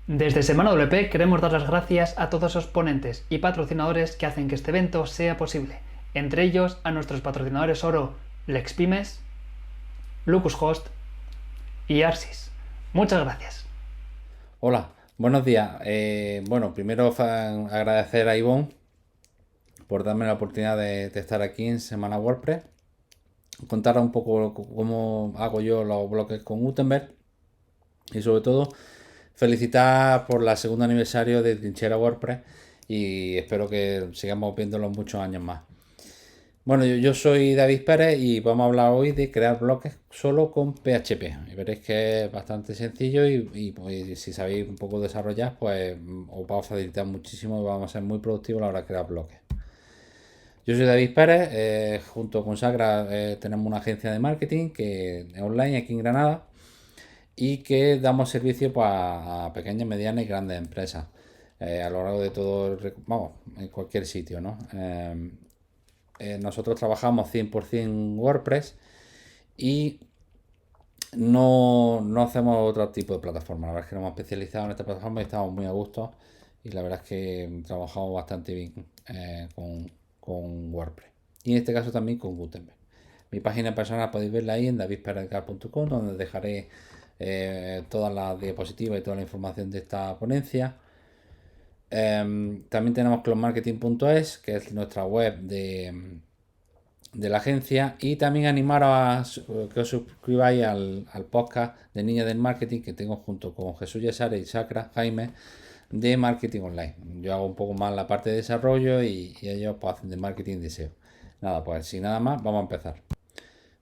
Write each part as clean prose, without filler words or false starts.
Desde Semana WP queremos dar las gracias a todos esos ponentes y patrocinadores que hacen que este evento sea posible. Entre ellos a nuestros patrocinadores oro Lexpimes, Lucushost y Arsis. Muchas gracias. Hola, buenos días. Bueno, primero agradecer a Ivonne por darme la oportunidad de estar aquí en Semana WordPress, contar un poco cómo hago yo los bloques con Gutenberg y sobre todo felicitar por el segundo aniversario de Trinchera WordPress y espero que sigamos viéndolo muchos años más. Bueno, yo soy David Pérez y vamos a hablar hoy de crear bloques solo con PHP. Y veréis que es bastante sencillo pues, si sabéis un poco desarrollar, pues os va a facilitar muchísimo y vamos a ser muy productivos a la hora de crear bloques. Yo soy David Pérez, junto con Sagra tenemos una agencia de marketing que es online aquí en Granada y que damos servicio pues, a pequeñas, medianas y grandes empresas a lo largo de todo, vamos, en cualquier sitio, ¿no? Nosotros trabajamos 100% WordPress y no hacemos otro tipo de plataforma. La verdad es que nos hemos especializado en esta plataforma y estamos muy a gusto. Y la verdad es que trabajamos bastante bien con WordPress. Y en este caso también con Gutenberg. Mi página personal podéis verla ahí en davidperezgar.com, donde dejaré todas las diapositivas y toda la información de esta ponencia. También tenemos cloudmarketing.es, que es nuestra web de la agencia, y también animaros a que os suscribáis al podcast de Niña del Marketing que tengo junto con Jesús Yesare y Sacra Jaime de marketing online. Yo hago un poco más la parte de desarrollo y ellos pues, hacen de marketing de SEO. Nada, pues sin nada más, vamos a empezar.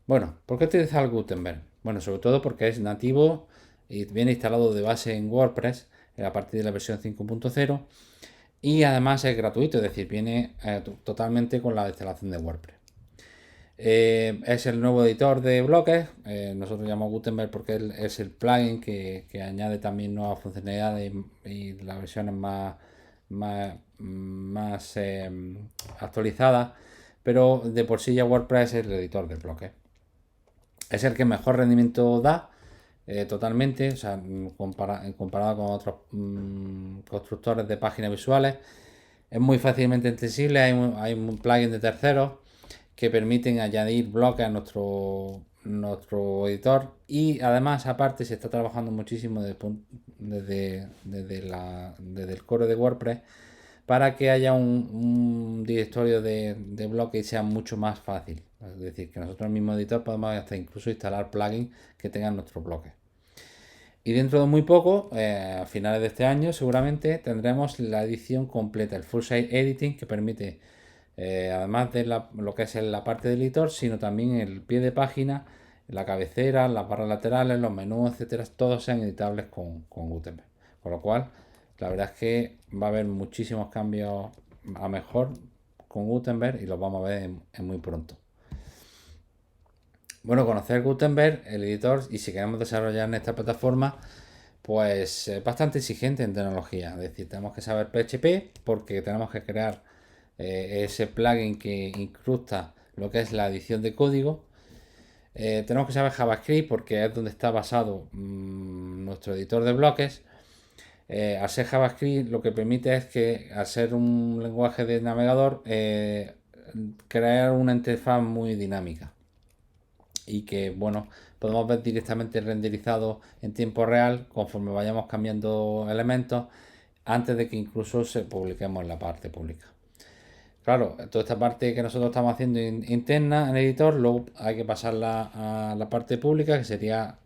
Bueno, ¿por qué utilizar el Gutenberg? Bueno, sobre todo porque es nativo y viene instalado de base en WordPress a partir de la versión 5.0 y además es gratuito, es decir, viene totalmente con la instalación de WordPress. Es el nuevo editor de bloques. Nosotros llamamos Gutenberg porque es el plugin que añade también nuevas funcionalidades y las versiones más actualizadas. Pero de por sí ya WordPress es el editor de bloques. Es el que mejor rendimiento da totalmente, o sea, comparado con otros constructores de páginas visuales. Es muy fácilmente extensible, hay un plugin de terceros que permiten añadir bloques a nuestro editor y además aparte se está trabajando muchísimo desde el core de WordPress para que haya un directorio de bloques y sea mucho más fácil. Es decir, que nosotros en el mismo editor podemos hasta incluso instalar plugins que tengan nuestros bloques. Y dentro de muy poco, a finales de este año, seguramente tendremos la edición completa, el Full Site Editing, que permite, además de lo que es la parte del editor, sino también el pie de página, la cabecera, las barras laterales, los menús, etcétera, todos sean editables con Gutenberg. Con lo cual, la verdad es que va a haber muchísimos cambios a mejor con Gutenberg y los vamos a ver en muy pronto. Bueno, conocer Gutenberg, el editor, y si queremos desarrollar en esta plataforma, pues es bastante exigente en tecnología. Es decir, tenemos que saber PHP porque tenemos que crear ese plugin que incrusta lo que es la edición de código. Tenemos que saber JavaScript porque es donde está basado nuestro editor de bloques. Al ser JavaScript lo que permite es que al ser un lenguaje de navegador crear una interfaz muy dinámica y que bueno podemos ver directamente renderizado en tiempo real conforme vayamos cambiando elementos antes de que incluso se publiquemos en la parte pública. Claro, toda esta parte que nosotros estamos haciendo interna en el editor, luego hay que pasarla a la parte pública, que sería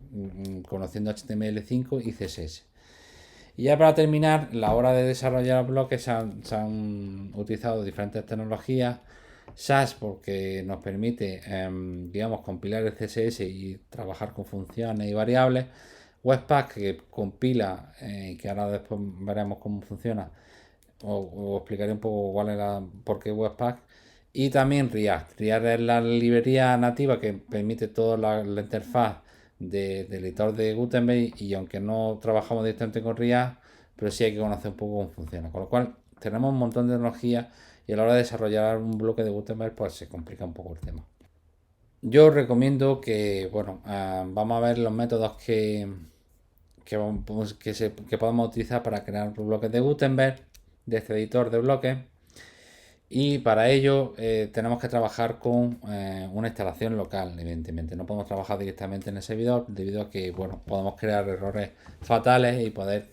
conociendo HTML5 y CSS. Y ya para terminar, la hora de desarrollar bloques se han utilizado diferentes tecnologías. SAS porque nos permite, digamos, compilar el CSS y trabajar con funciones y variables. Webpack que compila, que ahora después veremos cómo funciona, o explicaré un poco cuál era, por qué Webpack. Y también React. React es la librería nativa que permite toda la interfaz del editor de Gutenberg y aunque no trabajamos directamente con React, pero sí hay que conocer un poco cómo funciona. Con lo cual tenemos un montón de tecnología y a la hora de desarrollar un bloque de Gutenberg pues se complica un poco el tema. Yo os recomiendo que, bueno, vamos a ver los métodos que podemos utilizar para crear bloques de Gutenberg, de este editor de bloques. Y para ello tenemos que trabajar con una instalación local, evidentemente. No podemos trabajar directamente en el servidor debido a que podemos crear errores fatales y poder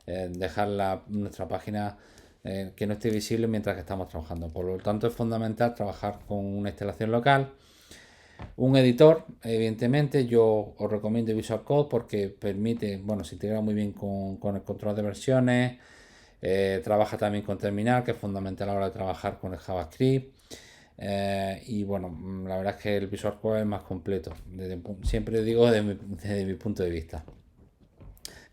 dejar nuestra página que no esté visible mientras que estamos trabajando. Por lo tanto, es fundamental trabajar con una instalación local. Un editor, evidentemente, yo os recomiendo Visual Code porque permite, se integra muy bien con el control de versiones. Trabaja también con terminal, que es fundamental a la hora de trabajar con el JavaScript. Y la verdad es que el Visual Code es más completo. Siempre digo desde mi punto de vista.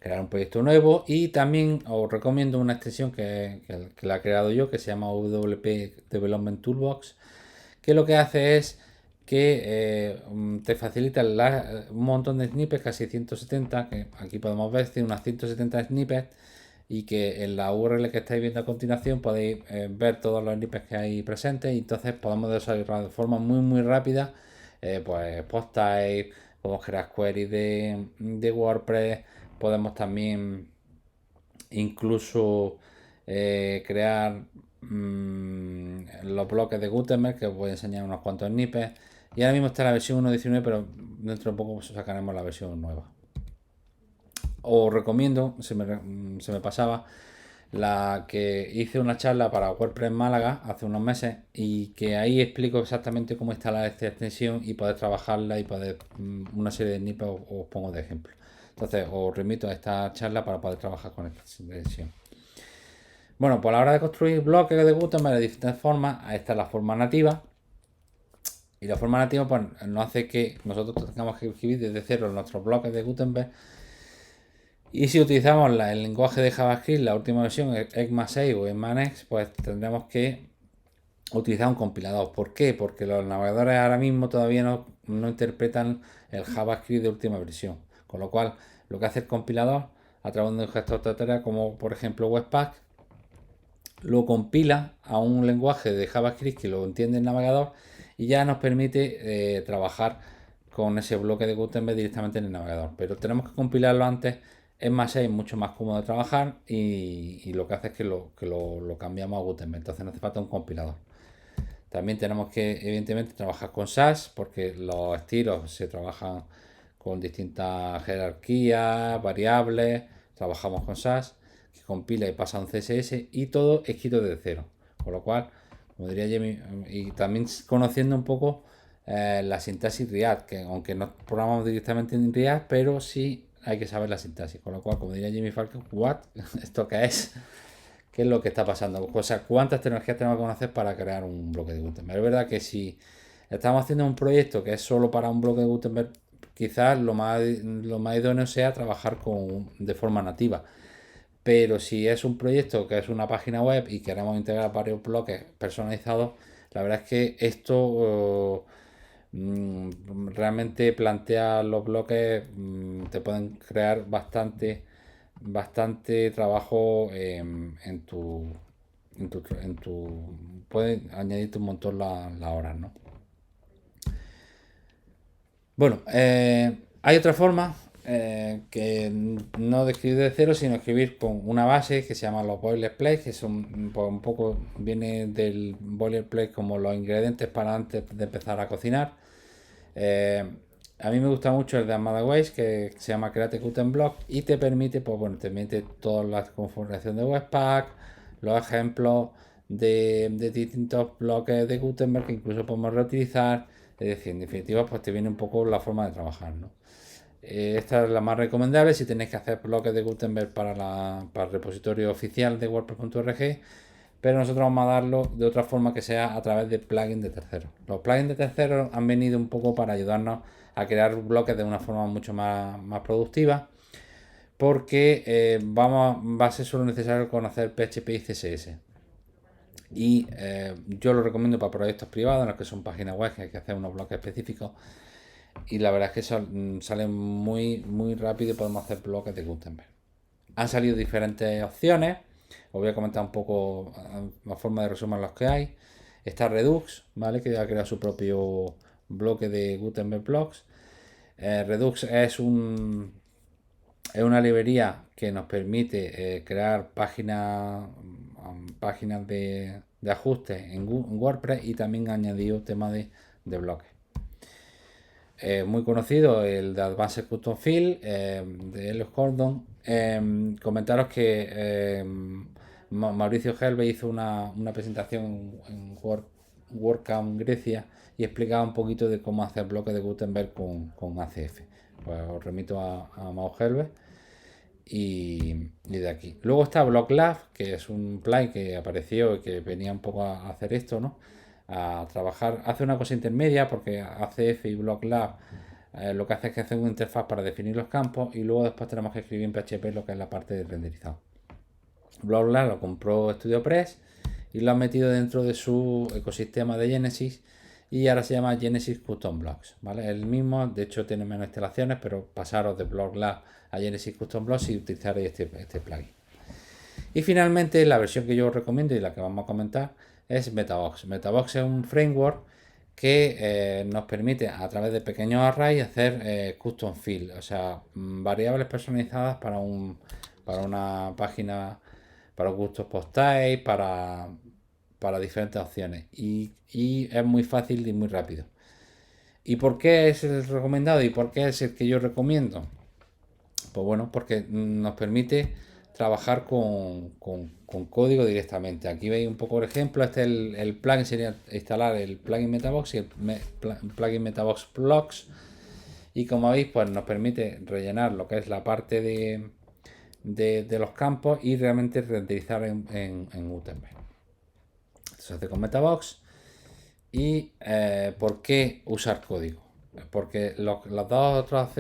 Crear un proyecto nuevo, y también os recomiendo una extensión que la he creado yo, que se llama WP Development Toolbox, que lo que hace es que te facilita un montón de snippets, casi 170, que aquí podemos ver, tiene unas 170 snippets, y que en la URL que estáis viendo a continuación podéis ver todos los snippets que hay presentes, y entonces podemos desarrollar de forma muy rápida pues post type, podemos crear queries de WordPress, podemos también incluso crear los bloques de Gutenberg, que os voy a enseñar unos cuantos snippets. Y ahora mismo está la versión 1.19, pero dentro de poco sacaremos la versión nueva. Os recomiendo, se me pasaba, la que hice una charla para WordPress Málaga hace unos meses, y que ahí explico exactamente cómo instalar esta extensión y poder trabajarla y poder una serie de snippets os pongo de ejemplo. Entonces os remito a esta charla para poder trabajar con esta extensión. Bueno, pues a la hora de construir bloques de Gutenberg de distintas formas, esta es la forma nativa. Y la forma nativa pues nos hace que nosotros tengamos que escribir desde cero nuestros bloques de Gutenberg. Y si utilizamos el lenguaje de JavaScript, la última versión, ECMAScript o Emacs, pues tendremos que utilizar un compilador. ¿Por qué? Porque los navegadores ahora mismo todavía no interpretan el JavaScript de última versión. Con lo cual, lo que hace el compilador a través de un gestor de tareas como por ejemplo Webpack, lo compila a un lenguaje de JavaScript que lo entiende el navegador, y ya nos permite trabajar con ese bloque de Gutenberg directamente en el navegador. Pero tenemos que compilarlo antes. Es más, es mucho más cómodo de trabajar, y lo que hace es que lo cambiamos a Gutenberg. Entonces no hace falta un compilador. También tenemos que, evidentemente, trabajar con Sass, porque los estilos se trabajan con distintas jerarquías, variables. Trabajamos con Sass, que compila y pasa a un CSS, y todo escrito desde cero. Con lo cual, como diría Jamie, y también conociendo un poco la sintaxis React, que aunque no programamos directamente en React, pero sí hay que saber la sintaxis. Con lo cual, como diría Jamie Falcon, ¿what? ¿Esto qué es? ¿Qué es lo que está pasando? O sea, ¿cuántas tecnologías tenemos que conocer para crear un bloque de Gutenberg? Es verdad que si estamos haciendo un proyecto que es solo para un bloque de Gutenberg, quizás lo más idóneo sea trabajar de forma nativa. Pero si es un proyecto que es una página web y queremos integrar varios bloques personalizados, la verdad es que esto realmente plantea los bloques, te pueden crear bastante trabajo puede añadirte un montón las horas, ¿no? Bueno, hay otra forma que no de escribir de cero, sino escribir con una base que se llama los boilerplate, que son pues, un poco viene del boilerplate como los ingredientes para antes de empezar a cocinar. A mí me gusta mucho el de AmadaWays, que se llama Create Gutenberg Block, y te permite, te permite toda la configuración de Webpack, los ejemplos de distintos bloques de Gutenberg que incluso podemos reutilizar. Es decir, en definitiva, pues te viene un poco la forma de trabajar, ¿no? Esta es la más recomendable si tenéis que hacer bloques de Gutenberg para el repositorio oficial de WordPress.org, pero nosotros vamos a darlo de otra forma, que sea a través de plugins de terceros. Los plugins de terceros han venido un poco para ayudarnos a crear bloques de una forma mucho más productiva, porque va a ser solo necesario conocer PHP y CSS. Y yo lo recomiendo para proyectos privados, en los que son páginas web que hay que hacer unos bloques específicos, y la verdad es que salen muy rápido y podemos hacer bloques de Gutenberg. Han salido diferentes opciones. Os voy a comentar un poco la forma de resumen los que hay. Está Redux, ¿vale? Que ya ha creado su propio bloque de Gutenberg Blocks. Redux es un Es una librería que nos permite crear páginas de ajuste en WordPress y también añadido temas de bloques. Muy conocido el de Advanced Custom Field de Eliot Gordon. Comentaros que Mauricio Helve hizo una presentación en WordCamp Grecia y explicaba un poquito de cómo hacer bloques de Gutenberg con ACF. Pues os remito a Mau Helve y de aquí. Luego está BlockLab, que es un plugin que apareció y que venía un poco a hacer esto, ¿no? A trabajar, hace una cosa intermedia porque ACF y BlockLab lo que hace es que hace una interfaz para definir los campos y luego después tenemos que escribir en PHP lo que es la parte de renderizado. BlockLab lo compró StudioPress y lo han metido dentro de su ecosistema de Genesis y ahora se llama Genesis Custom Blocks, ¿vale? El mismo, de hecho tiene menos instalaciones, pero pasaros de BlockLab a Genesis Custom Blocks y utilizaréis este plugin. Y finalmente la versión que yo os recomiendo y la que vamos a comentar es MetaBox. MetaBox es un framework que nos permite a través de pequeños arrays hacer custom field, o sea, variables personalizadas para una página, para gustos post-type, para diferentes opciones. Y es muy fácil y muy rápido. ¿Y por qué es el recomendado y por qué es el que yo recomiendo? Pues bueno, porque nos permite trabajar con código directamente. Aquí veis un poco el ejemplo. Este es el plugin, sería instalar el plugin MetaBox y el plugin MetaBox Blocks. Y como veis, pues nos permite rellenar lo que es la parte de los campos y realmente renderizar en Gutenberg. Esto se hace con MetaBox. ¿Y por qué usar código? Porque las otras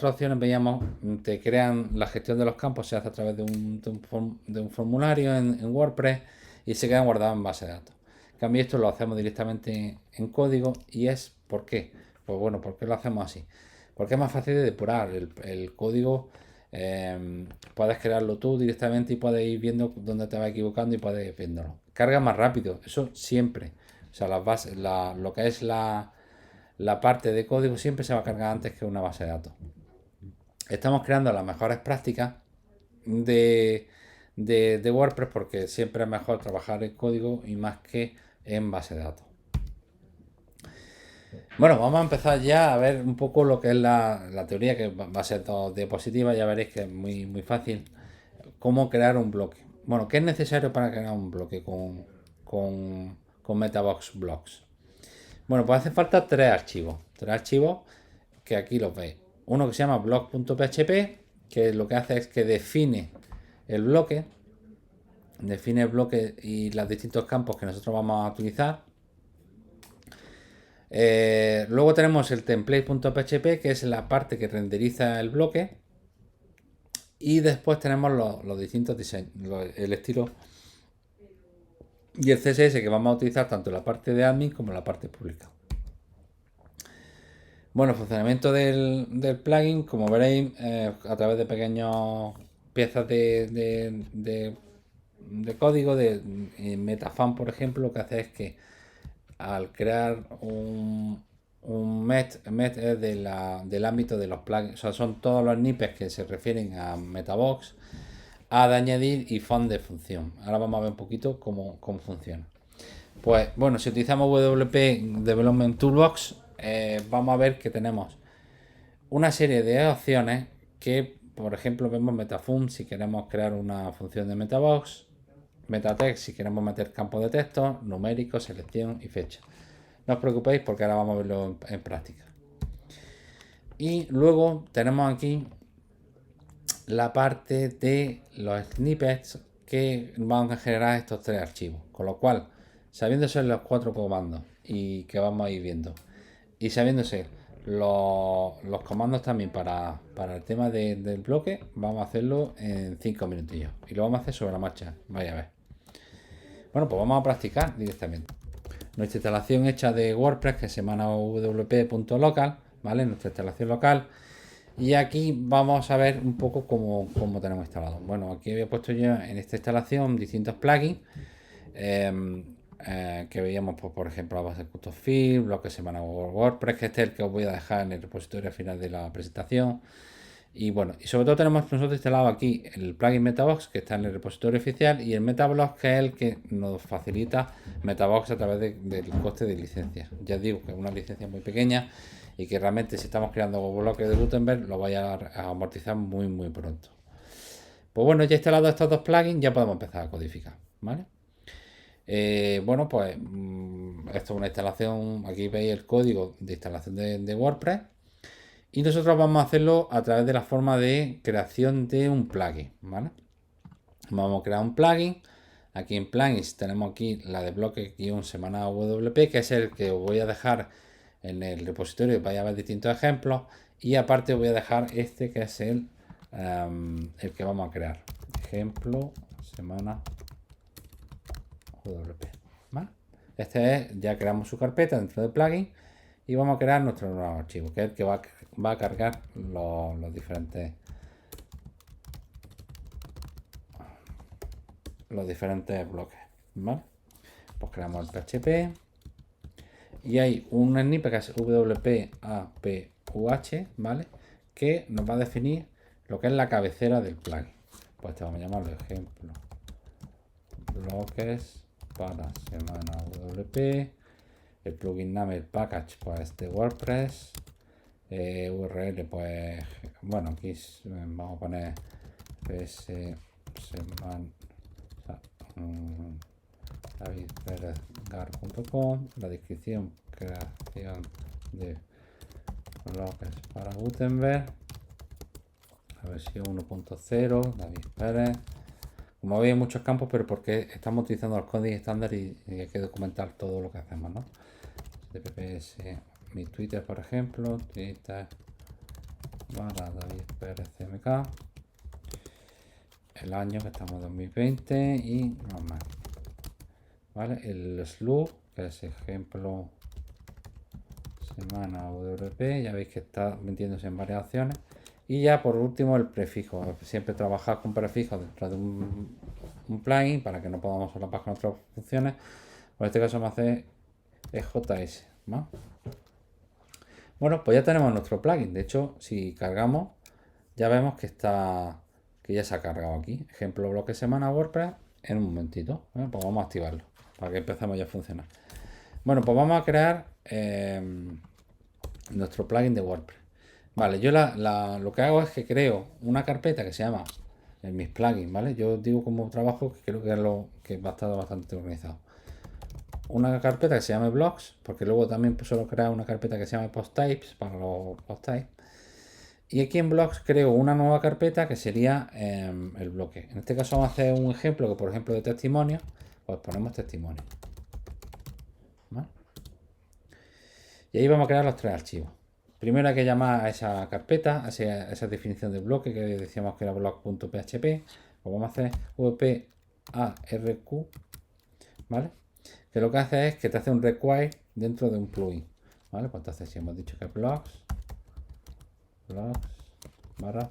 opciones veíamos, te crean la gestión de los campos, se hace a través de un formulario en WordPress y se quedan guardados en base de datos. En cambio, esto lo hacemos directamente en código y es ¿por qué? Pues bueno, ¿por qué lo hacemos así? Porque es más fácil de depurar. El código puedes crearlo tú directamente y puedes ir viendo dónde te vas equivocando y puedes ir viéndolo. Carga más rápido, eso siempre. O sea, lo que es la parte de código siempre se va a cargar antes que una base de datos. Estamos creando las mejores prácticas de WordPress porque siempre es mejor trabajar en código y más que en base de datos. Bueno, vamos a empezar ya a ver un poco lo que es la teoría, que va a ser dos diapositivas, ya veréis que es muy, muy fácil. Cómo crear un bloque. Bueno, ¿qué es necesario para crear un bloque con MetaBox Blocks? Bueno, pues hace falta tres archivos que aquí los veis. Uno que se llama block.php, que lo que hace es que define el bloque y los distintos campos que nosotros vamos a utilizar. Luego tenemos el template.php, que es la parte que renderiza el bloque. Y después tenemos los distintos diseños, el estilo y el CSS que vamos a utilizar tanto en la parte de admin como en la parte pública. Bueno, el funcionamiento del plugin, como veréis, a través de pequeñas piezas de código, de Metafan, por ejemplo, lo que hace es que al crear un met es del ámbito de los plugins, o sea, son todos los snippets que se refieren a Metabox, a de añadir y font de función. Ahora vamos a ver un poquito cómo funciona. Pues bueno, si utilizamos WP Development Toolbox, vamos a ver que tenemos una serie de opciones que, por ejemplo, vemos Metafun si queremos crear una función de Metabox, Metatext si queremos meter campos de texto, numérico, selección y fecha. No os preocupéis porque ahora vamos a verlo en práctica. Y luego tenemos aquí la parte de los snippets que van a generar estos tres archivos. Con lo cual, sabiéndose los cuatro comandos y que vamos a ir viendo, y sabiéndose los comandos también para el tema del bloque, vamos a hacerlo en 5 minutillos. Y lo vamos a hacer sobre la marcha, vaya a ver. Bueno, pues vamos a practicar directamente. Nuestra instalación hecha de WordPress, que es semana wp.local, ¿vale? Nuestra instalación local. Y aquí vamos a ver un poco cómo tenemos instalado. Bueno, aquí había puesto yo en esta instalación distintos plugins que veíamos, pues, por ejemplo, la base de Custom Field, bloque semana WordPress, que este es el que os voy a dejar en el repositorio al final de la presentación. Y bueno, y sobre todo tenemos nosotros instalado aquí el plugin Metabox que está en el repositorio oficial y el Metablock que es el que nos facilita Metabox a través del coste de licencia. Ya digo que es una licencia muy pequeña y que realmente si estamos creando bloques de Gutenberg lo vaya a amortizar muy pronto. Pues bueno, ya instalado estos dos plugins ya podemos empezar a codificar, ¿vale? Bueno, pues esto es una instalación, aquí veis el código de instalación de WordPress. Y nosotros vamos a hacerlo a través de la forma de creación de un plugin, ¿vale? Vamos a crear un plugin. Aquí en plugins tenemos aquí la de bloque-semana WP, que es el que os voy a dejar en el repositorio, vais a ver distintos ejemplos. Y aparte os voy a dejar este que es el que vamos a crear. Ejemplo, semana WP, ¿vale? Este es, ya creamos su carpeta dentro del plugin y vamos a crear nuestro nuevo archivo, que es el que va a cargar los diferentes bloques, ¿vale? Pues creamos el PHP y hay un snippet que es WP-APUH, ¿vale? Que nos va a definir lo que es la cabecera del plugin. Pues este vamos a llamarlo ejemplo bloques para semana WP. El plugin name, el package, pues de WordPress. URL, pues bueno, aquí vamos a poner davidperezgar.com. La descripción, creación de bloques para Gutenberg, la versión 1.0, David Pérez. Como veis, hay muchos campos, pero porque estamos utilizando el código estándar y hay que documentar todo lo que hacemos, ¿no? DPPS, mi Twitter, por ejemplo, Twitter para David Pérez CMK, el año que estamos en 2020 y normal, ¿vale? El slug, que es ejemplo semana WP, ya veis que está metiéndose en varias opciones. Y ya por último el prefijo, siempre trabajar con prefijos dentro de un plugin para que no podamos solapar con otras funciones. En este caso vamos a hacer JS, ¿no? Bueno, pues ya tenemos nuestro plugin. De hecho, si cargamos, ya vemos que ya se ha cargado aquí. Ejemplo bloque semana WordPress en un momentito. Pues vamos a activarlo para que empecemos ya a funcionar. Bueno, pues vamos a crear nuestro plugin de WordPress. Vale, yo lo que hago es que creo una carpeta que se llama mis plugins, ¿vale? Yo digo como trabajo que creo que es lo que va a estar bastante organizado. Una carpeta que se llame blogs, porque luego también suelo crear una carpeta que se llame post types para los post types. Y aquí en blogs creo una nueva carpeta que sería el bloque. En este caso vamos a hacer un ejemplo que, por ejemplo, de testimonio, pues ponemos testimonio, ¿vale? Y ahí vamos a crear los tres archivos. Primero hay que llamar a esa carpeta, a esa definición de bloque que decíamos que era blog.php. Pues vamos a hacer wp-arq, ¿vale? Que lo que hace es que te hace un require dentro de un plugin, ¿vale? Pues entonces si hemos dicho que blogs barra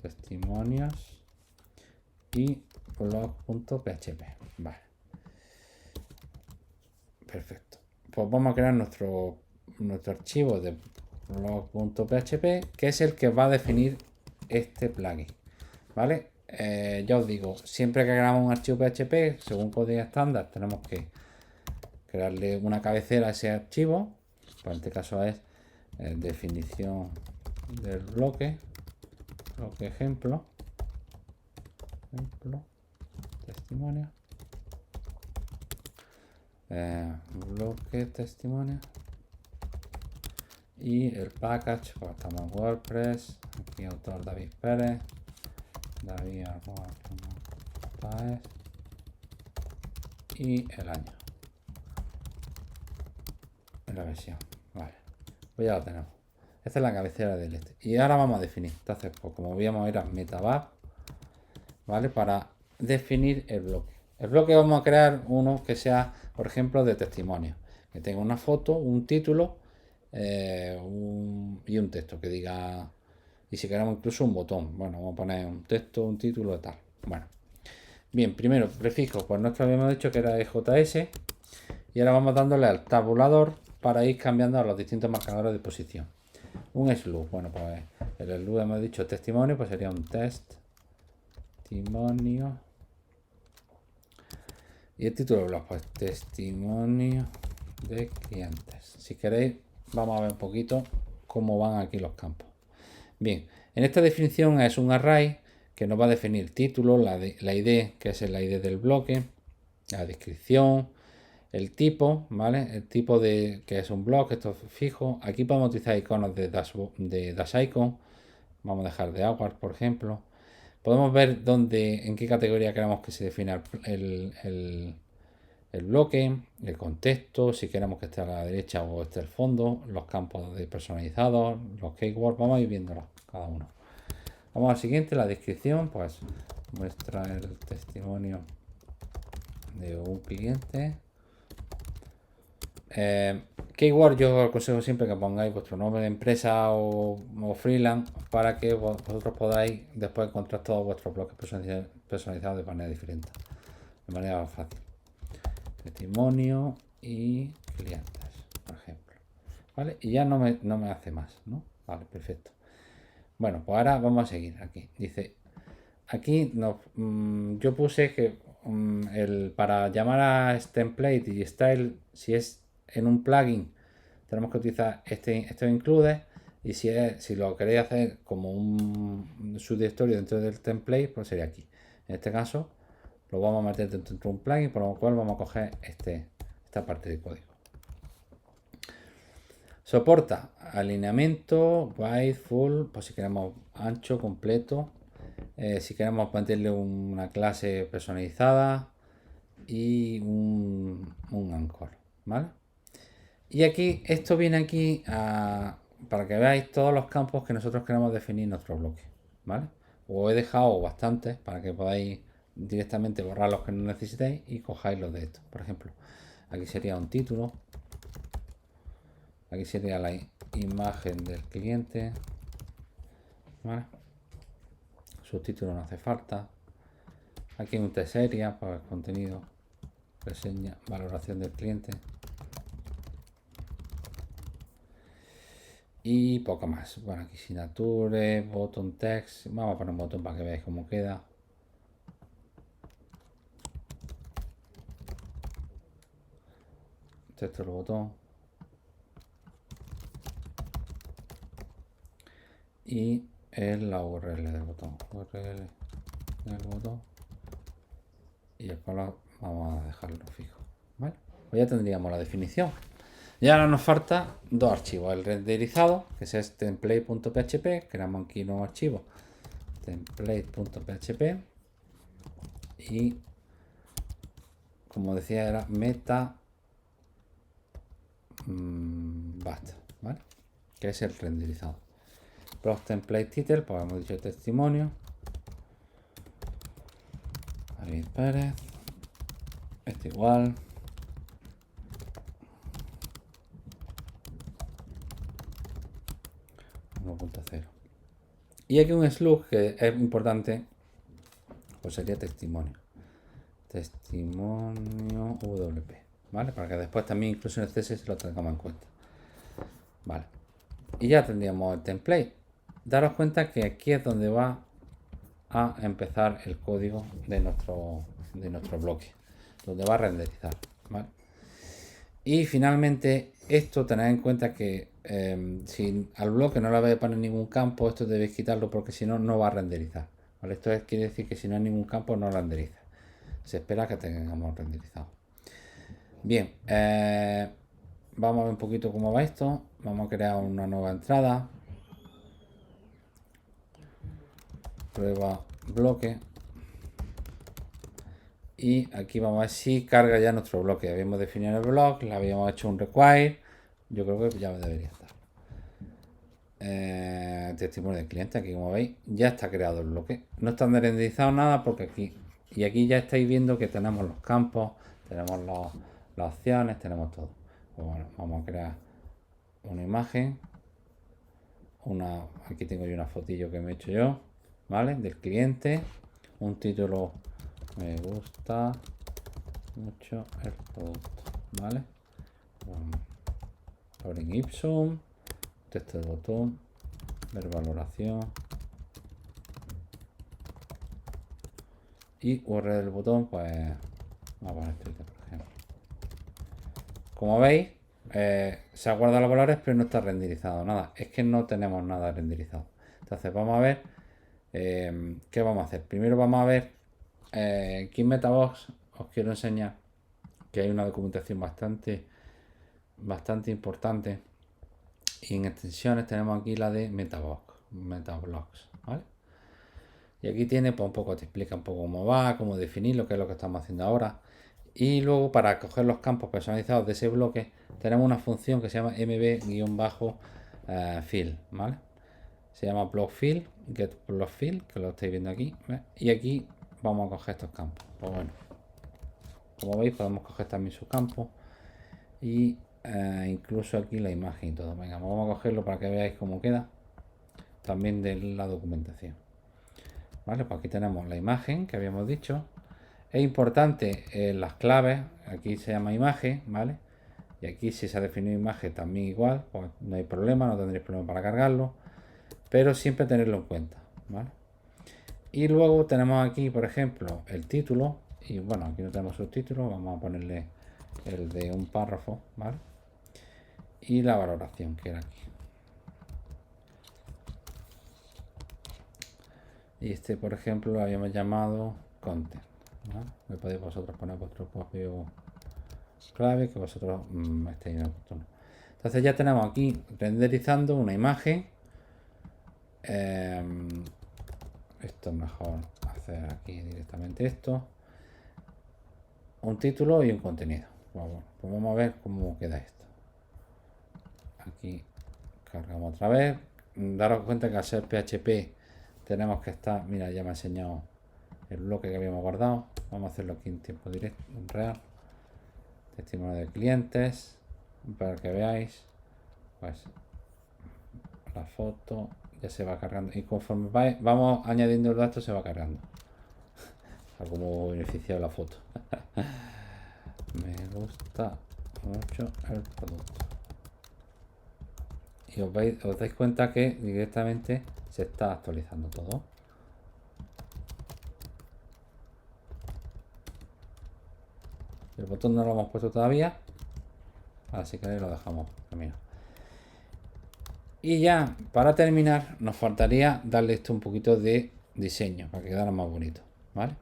testimonios y blog.php, vale. Perfecto. Pues vamos a crear nuestro archivo de blog.php, que es el que va a definir este plugin, ¿vale? Ya os digo, siempre que creamos un archivo PHP, según código estándar, tenemos que crearle una cabecera a ese archivo. Pues en este caso es definición del bloque ejemplo, testimonio, bloque testimonio y el package, pues estamos en WordPress, aquí autor David Pérez, David y el año en la versión, vale, pues ya lo tenemos. Esta es la cabecera del este. Y ahora vamos a definir. Entonces, pues como veíamos, era metabar, ¿vale? Para definir el bloque. El bloque vamos a crear uno que sea, por ejemplo, de testimonio. Que tenga una foto, un título y un texto que diga. Y si queremos incluso un botón. Bueno, vamos a poner un texto, un título y tal. Bueno. Bien, primero, prefijo. Pues nosotros habíamos dicho que era EJS. Y ahora vamos dándole al tabulador para ir cambiando a los distintos marcadores de posición. Un slug, bueno, pues el slug hemos dicho testimonio, pues sería un testimonio. Y el título del blog, pues testimonio de clientes. Si queréis, vamos a ver un poquito cómo van aquí los campos. Bien, en esta definición es un array que nos va a definir título, la ID, que es el ID del bloque, la descripción, el tipo, ¿vale? El tipo de que es un blog, esto es fijo. Aquí podemos utilizar iconos de dash icon. Vamos a dejar de Awkward, por ejemplo. Podemos ver en qué categoría queremos que se defina el bloque, el contexto, si queremos que esté a la derecha o esté al fondo, los campos de personalizados, los keywords, vamos a ir viéndolos cada uno. Vamos al siguiente, la descripción, pues muestra el testimonio de un cliente. Keyword, yo os aconsejo siempre que pongáis vuestro nombre de empresa o freelance para que vosotros podáis después encontrar todos vuestros bloques personalizados de manera diferente, de manera fácil. Testimonio y clientes, por ejemplo, ¿vale? Y ya no me hace más, ¿no? Vale, perfecto. Bueno, pues ahora vamos a seguir aquí. Dice, aquí yo puse que para llamar a template y style, si es en un plugin, tenemos que utilizar esto include, y si lo queréis hacer como un subdirectorio dentro del template, pues sería aquí. En este caso, lo vamos a meter dentro de un plugin, por lo cual vamos a coger esta parte de código. Soporta alineamiento, wide, full, pues si queremos ancho, completo. Si queremos meterle una clase personalizada y un anchor, ¿vale? Y aquí, esto viene aquí para que veáis todos los campos que nosotros queremos definir en nuestro bloque, ¿vale? Os he dejado bastantes para que podáis directamente borrar los que no necesitéis y cojáis los de estos. Por ejemplo, aquí sería un título, aquí sería la imagen del cliente, ¿vale? Subtítulo no hace falta. Aquí un test area para el contenido, reseña, valoración del cliente. Y poco más. Bueno, aquí signature, button text. Vamos a poner un botón para que veáis cómo queda. Texto del botón. Y la URL del botón. URL del botón. Y el color vamos a dejarlo fijo. ¿Vale? Pues ya tendríamos la definición. Y ahora nos falta dos archivos. El renderizado, que es template.php. Creamos aquí un nuevo archivo. Template.php. Y como decía, era meta bat, ¿vale? Que es el renderizado. Blog template title, pues hemos dicho testimonio. David Pérez. Este igual. Y aquí un slug que es importante, pues sería testimonio. Testimonio WP, ¿vale? Para que después también incluso en el CSS lo tengamos en cuenta. Vale. Y ya tendríamos el template. Daros cuenta que aquí es donde va a empezar el código de nuestro bloque, donde va a renderizar, ¿vale? Y finalmente, esto tened en cuenta que si al bloque no le vais a poner ningún campo, esto debéis quitarlo porque si no, no va a renderizar, ¿vale? Esto quiere decir que si no hay ningún campo, no renderiza. Se espera que tengamos renderizado. Bien, vamos a ver un poquito cómo va esto. Vamos a crear una nueva entrada. Prueba bloque. Y aquí vamos a ver si carga ya nuestro bloque. Habíamos definido el bloque, le habíamos hecho un require. Yo creo que ya debería estar. Testimonio del cliente, aquí como veis, ya está creado el bloque. No está renderizado nada porque aquí ya estáis viendo que tenemos los campos, tenemos las opciones, tenemos todo. Pues bueno, vamos a crear una imagen. Aquí tengo yo una fotillo que me he hecho yo, ¿vale? Del cliente. Un título. Me gusta mucho el producto, ¿vale? Loren Ipsum, texto del botón, ver valoración y URL del botón, pues vamos a poner Twitter, por ejemplo. Como veis, se ha guardado los valores, pero no está renderizado nada. Es que no tenemos nada renderizado. Entonces vamos a ver qué vamos a hacer. Primero vamos a ver aquí en Metabox. Os quiero enseñar que hay una documentación bastante importante. Y en extensiones tenemos aquí la de Metablocks, ¿vale? Y aquí tiene, pues un poco, te explica un poco cómo va, cómo definirlo, qué es lo que estamos haciendo ahora. Y luego para coger los campos personalizados de ese bloque, tenemos una función que se llama mb-fill, ¿vale? Se llama blockfill, getBlockfill, que lo estáis viendo aquí, ¿ves? Y aquí vamos a coger estos campos. Pues bueno, como veis podemos coger también sus campos y incluso aquí la imagen y todo. Venga, vamos a cogerlo para que veáis cómo queda también de la documentación. Vale, pues aquí tenemos la imagen que habíamos dicho. Es importante las claves, aquí se llama imagen, ¿vale? Y aquí si se ha definido imagen también igual, pues no hay problema, no tendréis problema para cargarlo, pero siempre tenerlo en cuenta, ¿vale? Y luego tenemos aquí, por ejemplo, el título, y bueno, aquí no tenemos subtítulos, vamos a ponerle el de un párrafo, ¿vale? Y la valoración que era aquí. Y este, por ejemplo, lo habíamos llamado content, ¿vale? Me podéis vosotros poner vuestro propio clave que vosotros estéis en el botón. Entonces ya tenemos aquí renderizando una imagen. Esto es mejor hacer aquí directamente esto. Un título y un contenido. Bueno, pues vamos a ver cómo queda esto. Aquí cargamos otra vez. Daros cuenta que al ser PHP tenemos que estar, mira, ya me ha enseñado el bloque que habíamos guardado. Vamos a hacerlo aquí en tiempo directo, en real. Testimonio de clientes, para que veáis, pues la foto ya se va cargando y conforme vamos añadiendo los datos se va cargando. Como beneficiado la foto. Me gusta mucho el producto. Y os dais cuenta que directamente se está actualizando todo. El botón no lo hemos puesto todavía, así que lo dejamos camino. Y ya para terminar nos faltaría darle esto un poquito de diseño para que quedara más bonito, ¿vale?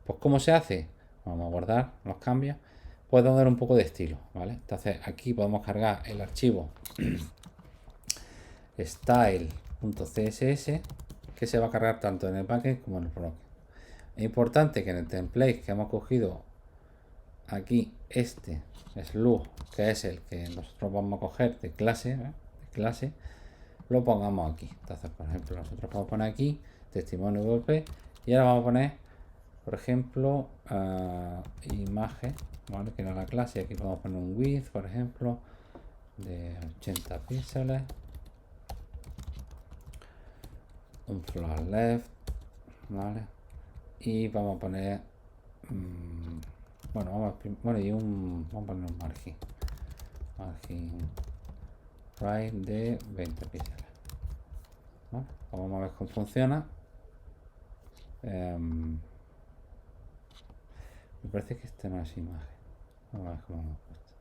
Pues ¿cómo se hace? Vamos a guardar los cambios. Podemos dar un poco de estilo, ¿vale? Entonces aquí podemos cargar el archivo style.css que se va a cargar tanto en el backend como en el frontend. Es importante que en el template que hemos cogido aquí, este slug, que es el que nosotros vamos a coger de clase, lo pongamos aquí. Entonces, por ejemplo, nosotros vamos a poner aquí testimonio WP y ahora vamos a poner, por ejemplo, imagen, ¿vale? Que no es la clase. Aquí vamos a poner un width, por ejemplo, de 80 píxeles, un float left, ¿vale? Y vamos a poner vamos a poner un margin right de 20 píxeles, ¿vale? Vamos a ver cómo funciona. Me parece que este no es imagen. Vamos a ver cómo hemos puesto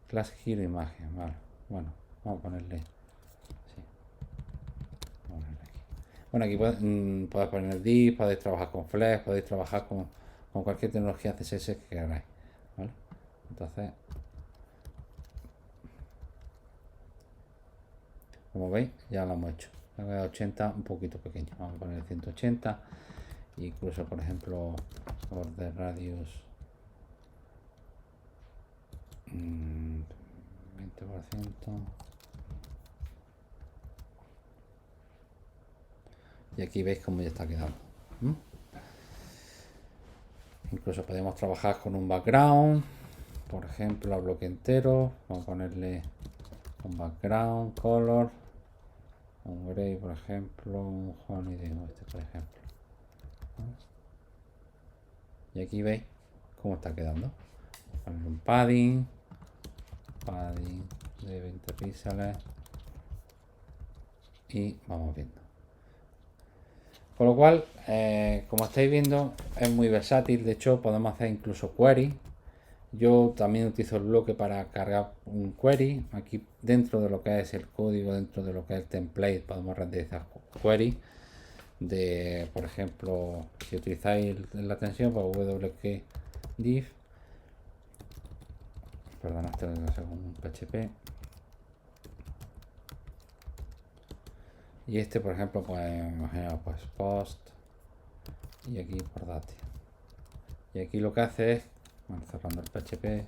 class giro imagen, vale. Bueno, vamos a ponerle aquí. Bueno, aquí podéis poner div, podéis trabajar con flex, podéis trabajar con cualquier tecnología CSS que queráis, ¿vale? Entonces, como veis, ya lo hemos hecho. 80 un poquito pequeño, vamos a poner 180, incluso por ejemplo border radius 20%. Y aquí veis cómo ya está quedando. Incluso podemos trabajar con un background, por ejemplo, al bloque entero. Vamos a ponerle un background, color, un gray, por ejemplo, un honey de este, por ejemplo. Y aquí veis cómo está quedando. Vamos a poner un padding de 20 píxeles, y vamos viendo. Con lo cual, como estáis viendo, es muy versátil. De hecho, podemos hacer incluso query. Yo también utilizo el bloque para cargar un query. Aquí dentro de lo que es el código, dentro de lo que es el template, podemos renderizar query. Por ejemplo, si utilizáis la extensión, pues wk div. Perdón, esto es un PHP. Y este, por ejemplo, pues imaginaos, pues post y aquí por date. Y aquí lo que hace es, bueno, cerrando el PHP,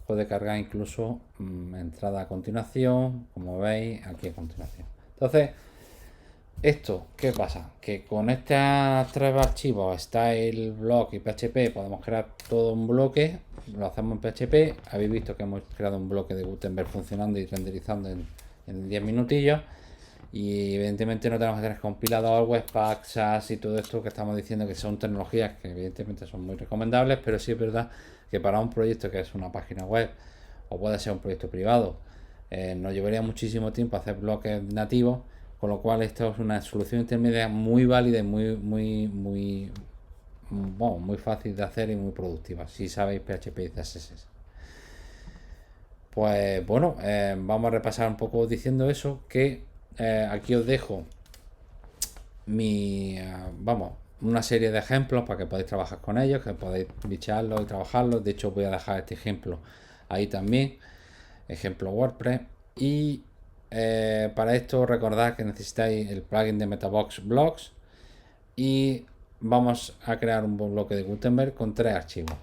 puede cargar incluso entrada a continuación, como veis aquí a continuación. Entonces, esto, ¿qué pasa? Que con estos tres archivos, style, block y PHP, podemos crear todo un bloque. Lo hacemos en PHP. Habéis visto que hemos creado un bloque de Gutenberg funcionando y renderizando en 10 minutillos. Y evidentemente no tenemos que tener compilador, Webpack, SAS y todo esto que estamos diciendo, que son tecnologías que evidentemente son muy recomendables, pero sí es verdad que para un proyecto que es una página web o puede ser un proyecto privado, nos llevaría muchísimo tiempo hacer bloques nativos, con lo cual esto es una solución intermedia muy válida y muy fácil de hacer y muy productiva si sabéis PHP y CSS. Pues bueno, vamos a repasar un poco diciendo eso, que aquí os dejo una serie de ejemplos para que podáis trabajar con ellos, que podáis bicharlos y trabajarlos. De hecho, voy a dejar este ejemplo ahí también, ejemplo WordPress. Y para esto recordad que necesitáis el plugin de Metabox Blocks y vamos a crear un bloque de Gutenberg con 3 archivos.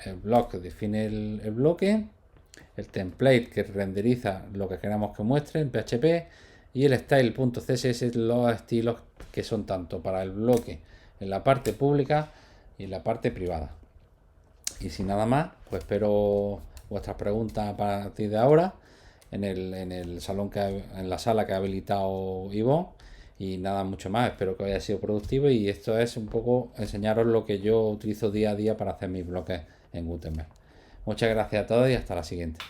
El block define el bloque, el template que renderiza lo que queramos que muestre en PHP y el style.css, los estilos que son tanto para el bloque en la parte pública y en la parte privada. Y sin nada más, pues espero vuestras preguntas a partir de ahora en el salón en la sala que ha habilitado Ivonne. Y nada mucho más, espero que haya sido productivo y esto es un poco enseñaros lo que yo utilizo día a día para hacer mis bloques en Gutenberg. Muchas gracias a todos y hasta la siguiente.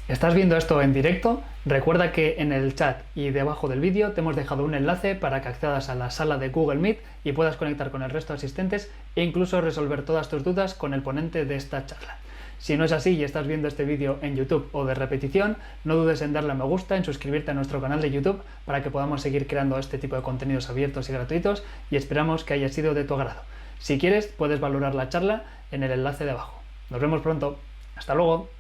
¿Estás viendo esto en directo? Recuerda que en el chat y debajo del vídeo te hemos dejado un enlace para que accedas a la sala de Google Meet y puedas conectar con el resto de asistentes e incluso resolver todas tus dudas con el ponente de esta charla. Si no es así y estás viendo este vídeo en YouTube o de repetición, no dudes en darle a me gusta, en suscribirte a nuestro canal de YouTube para que podamos seguir creando este tipo de contenidos abiertos y gratuitos y esperamos que haya sido de tu agrado. Si quieres, puedes valorar la charla en el enlace de abajo. Nos vemos pronto. ¡Hasta luego!